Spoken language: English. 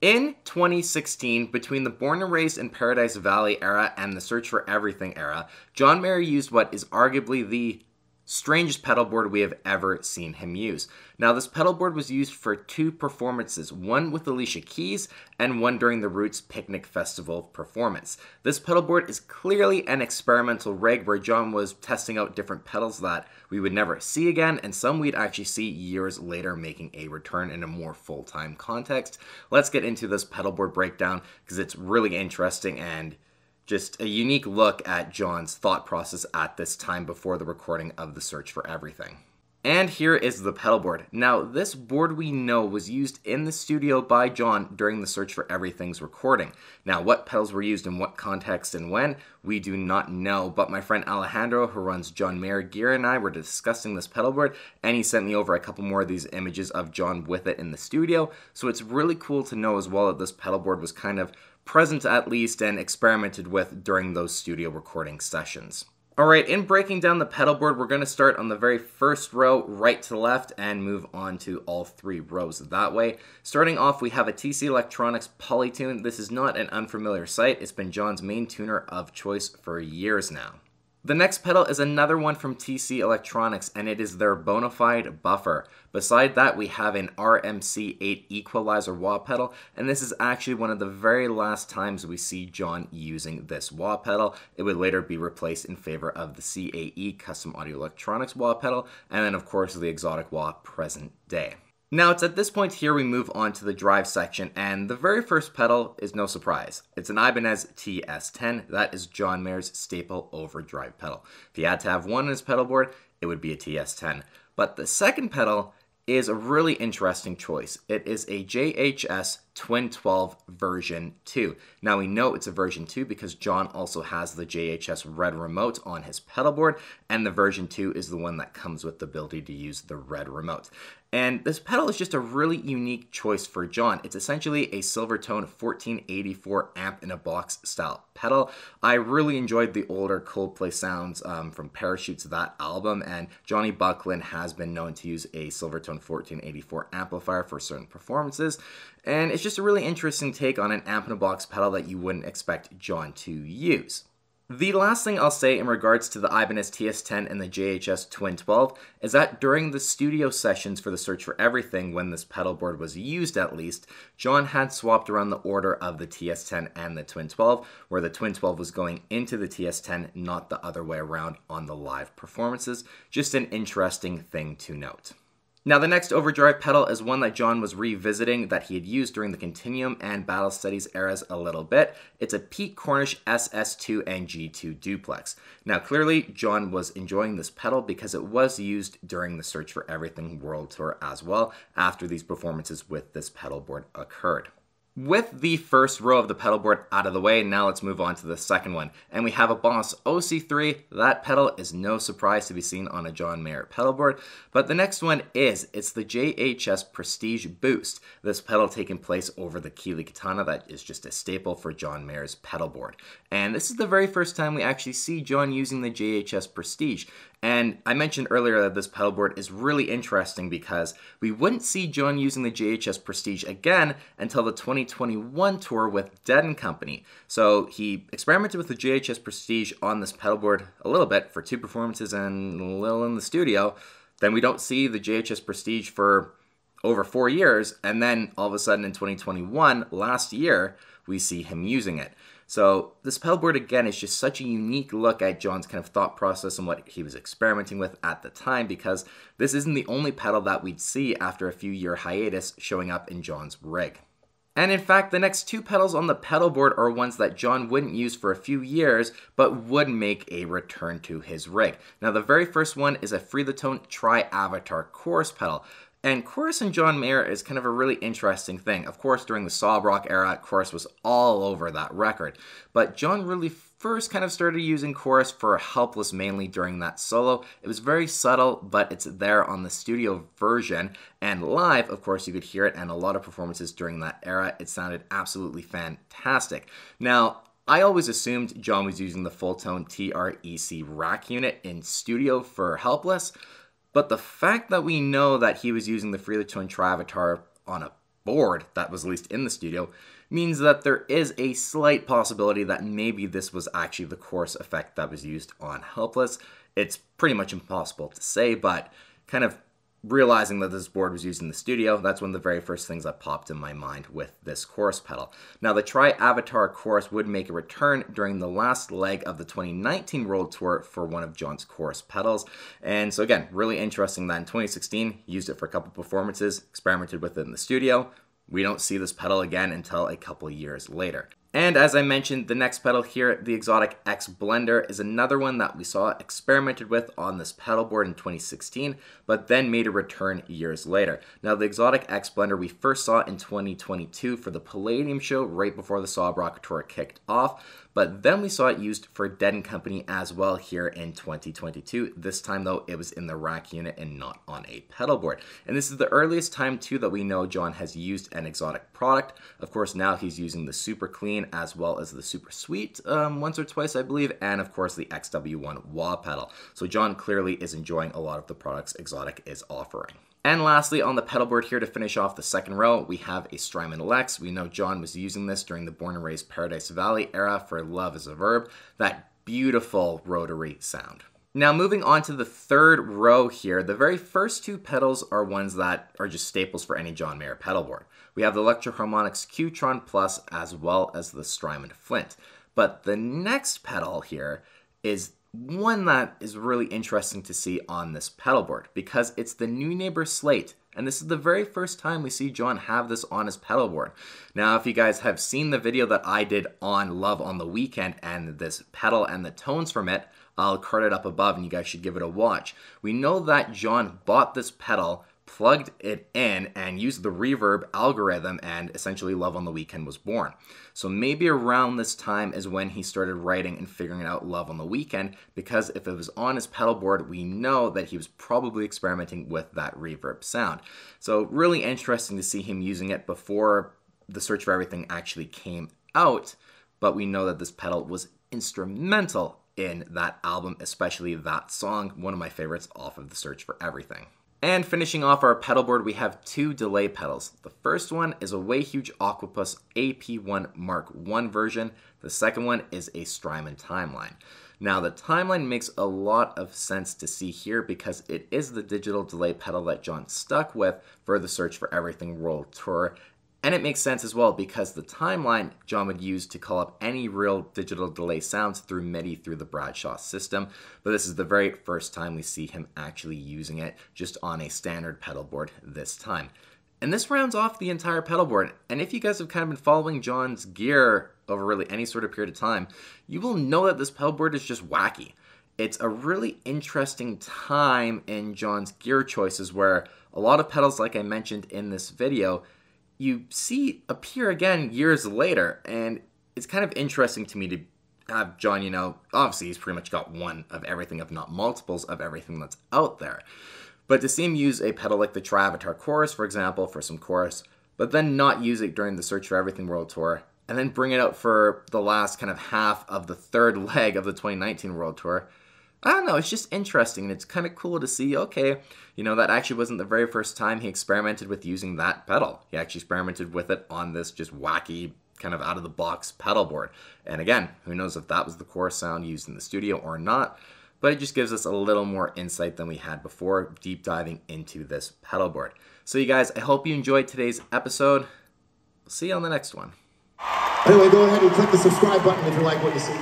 In 2016, between the Born and Raised in Paradise Valley era and the Search for Everything era, John Mayer used what is arguably the strangest pedalboard we have ever seen him use. Now, this pedalboard was used for two performances, one with Alicia Keys and one during the Roots Picnic Festival performance. This pedalboard is clearly an experimental rig where John was testing out different pedals that we would never see again, and some we'd actually see years later making a return in a more full-time context. Let's get into this pedalboard breakdown because it's really interesting and just a unique look at John's thought process at this time before the recording of The Search for Everything. And here is the pedalboard. Now, this board we know was used in the studio by John during The Search for Everything's recording. Now, what pedals were used in what context and when, we do not know, but my friend Alejandro, who runs John Mayer Gear, and I were discussing this pedalboard, and he sent me over a couple more of these images of John with it in the studio, so it's really cool to know as well that this pedalboard was kind of present at least and experimented with during those studio recording sessions. Alright, in breaking down the pedalboard, we're going to start on the very first row, right to left, and move on to all three rows that way. Starting off, we have a TC Electronics Polytune. This is not an unfamiliar sight. It's been John's main tuner of choice for years now. The next pedal is another one from TC Electronics, and it is their Bonafide Buffer. Beside that, we have an RMC8 equalizer wah pedal, and this is actually one of the very last times we see John using this wah pedal. It would later be replaced in favor of the CAE Custom Audio Electronics wah pedal, and then of course the exotic wah present day. Now, it's at this point here we move on to the drive section, and the very first pedal is no surprise. It's an Ibanez TS10. That is John Mayer's staple overdrive pedal. If he had to have one in his pedalboard, it would be a TS10. But the second pedal is a really interesting choice. It is a JHS Twin 12 version 2. Now we know it's a version 2 because John also has the JHS red remote on his pedalboard, and the version 2 is the one that comes with the ability to use the red remote. And this pedal is just a really unique choice for John. It's essentially a Silvertone 1484 amp in a box style pedal. I really enjoyed the older Coldplay sounds from Parachutes, that album, and Johnny Buckland has been known to use a Silvertone 1484 amplifier for certain performances, and it's just a really interesting take on an amp in a box pedal that you wouldn't expect John to use. The last thing I'll say in regards to the Ibanez TS10 and the JHS Twin 12 is that during the studio sessions for The Search for Everything, when this pedalboard was used at least, John had swapped around the order of the TS10 and the Twin 12, where the Twin 12 was going into the TS10, not the other way around on the live performances. Just an interesting thing to note. Now, the next overdrive pedal is one that John was revisiting that he had used during the Continuum and Battle Studies eras a little bit. It's a Pete Cornish SS2 and G2 duplex. Now, clearly, John was enjoying this pedal because it was used during the Search for Everything World Tour as well, after these performances with this pedalboard occurred. With the first row of the pedalboard out of the way, now let's move on to the second one. And we have a Boss OC3. That pedal is no surprise to be seen on a John Mayer pedalboard. But the next one it's the JHS Prestige Boost. This pedal taking place over the Keeley Katana that is just a staple for John Mayer's pedalboard. And this is the very first time we actually see John using the JHS Prestige. And I mentioned earlier that this pedalboard is really interesting because we wouldn't see John using the JHS Prestige again until the 2021 tour with Dead & Company. So he experimented with the JHS Prestige on this pedalboard a little bit for two performances and a little in the studio. Then we don't see the JHS Prestige for over 4 years, and then all of a sudden in 2021, last year, we see him using it. So this pedalboard, again, is just such a unique look at John's kind of thought process and what he was experimenting with at the time, because this isn't the only pedal that we'd see after a few-year hiatus showing up in John's rig. And in fact, the next two pedals on the pedalboard are ones that John wouldn't use for a few years, but would make a return to his rig. Now, the very first one is a Free the Tone Tri-Avatar chorus pedal. And chorus in John Mayer is kind of a really interesting thing. Of course, during the sob rock era, chorus was all over that record. But John really first kind of started using chorus for Helpless mainly during that solo. It was very subtle, but it's there on the studio version. And live, of course, you could hear it, and a lot of performances during that era, it sounded absolutely fantastic. Now, I always assumed John was using the full-tone TREC rack unit in studio for Helpless. But the fact that we know that he was using the Free the Tone Tri-Avatar on a board that was released in the studio means that there is a slight possibility that maybe this was actually the chorus effect that was used on Helpless. It's pretty much impossible to say, but kind of realizing that this board was used in the studio, that's one of the very first things that popped in my mind with this chorus pedal. Now, the Tri-Avatar chorus would make a return during the last leg of the 2019 World Tour for one of John's chorus pedals. And so again, really interesting that in 2016, he used it for a couple performances, experimented with it in the studio. We don't see this pedal again until a couple years later. And as I mentioned, the next pedal here, the Exotic X Blender, is another one that we saw experimented with on this pedal board in 2016, but then made a return years later. Now, the Exotic X Blender we first saw in 2022 for the Palladium show right before the Saab Rocket Tour kicked off, but then we saw it used for Dead & Company as well here in 2022. This time, though, it was in the rack unit and not on a pedal board. And this is the earliest time, too, that we know John has used an exotic product. Of course, now he's using the Super Clean as well as the Super Sweet once or twice, I believe, and of course the XW1 wah pedal. So John clearly is enjoying a lot of the products Exotic is offering. And lastly, on the pedal board here to finish off the second row, we have a Strymon Lex. We know John was using this during the Born and Raised Paradise Valley era for Love is a Verb, that beautiful rotary sound. Now, moving on to the third row here, the very first two pedals are ones that are just staples for any John Mayer pedal board. We have the Electro-Harmonix Qtron Plus as well as the Strymon Flint. But the next pedal here is one that is really interesting to see on this pedal board because it's the New Neighbor Slate. And this is the very first time we see John have this on his pedal board. Now, if you guys have seen the video that I did on Love on the Weekend and this pedal and the tones from it, I'll card it up above and you guys should give it a watch. We know that John bought this pedal, plugged it in, and used the reverb algorithm, and essentially Love on the Weekend was born. So maybe around this time is when he started writing and figuring out Love on the Weekend, because if it was on his pedal board, we know that he was probably experimenting with that reverb sound. So really interesting to see him using it before The Search for Everything actually came out, but we know that this pedal was instrumental in that album, especially that song, one of my favorites off of The Search for Everything. And finishing off our pedal board, we have two delay pedals. The first one is a Way Huge Octopus AP1 Mark I version. The second one is a Strymon Timeline. Now, the Timeline makes a lot of sense to see here because it is the digital delay pedal that John stuck with for the Search for Everything World Tour. And it makes sense as well because the Timeline John would use to call up any real digital delay sounds through MIDI through the Bradshaw system. But this is the very first time we see him actually using it just on a standard pedal board this time. And this rounds off the entire pedal board. And if you guys have kind of been following John's gear over really any sort of period of time, you will know that this pedal board is just wacky. It's a really interesting time in John's gear choices where a lot of pedals, like I mentioned in this video, you see appear again years later, and it's kind of interesting to me to have John, you know, obviously he's pretty much got one of everything, if not multiples of everything that's out there. But to see him use a pedal like the Tri-Avatar Chorus, for example, for some chorus, but then not use it during the Search for Everything World Tour, and then bring it out for the last kind of half of the third leg of the 2019 World Tour, I don't know, it's just interesting, and it's kind of cool to see, okay, you know, that actually wasn't the very first time he experimented with using that pedal. He actually experimented with it on this just wacky, kind of out-of-the-box pedal board. And again, who knows if that was the chorus sound used in the studio or not, but it just gives us a little more insight than we had before deep diving into this pedal board. So you guys, I hope you enjoyed today's episode. We'll see you on the next one. Anyway, go ahead and click the subscribe button if you like what you see.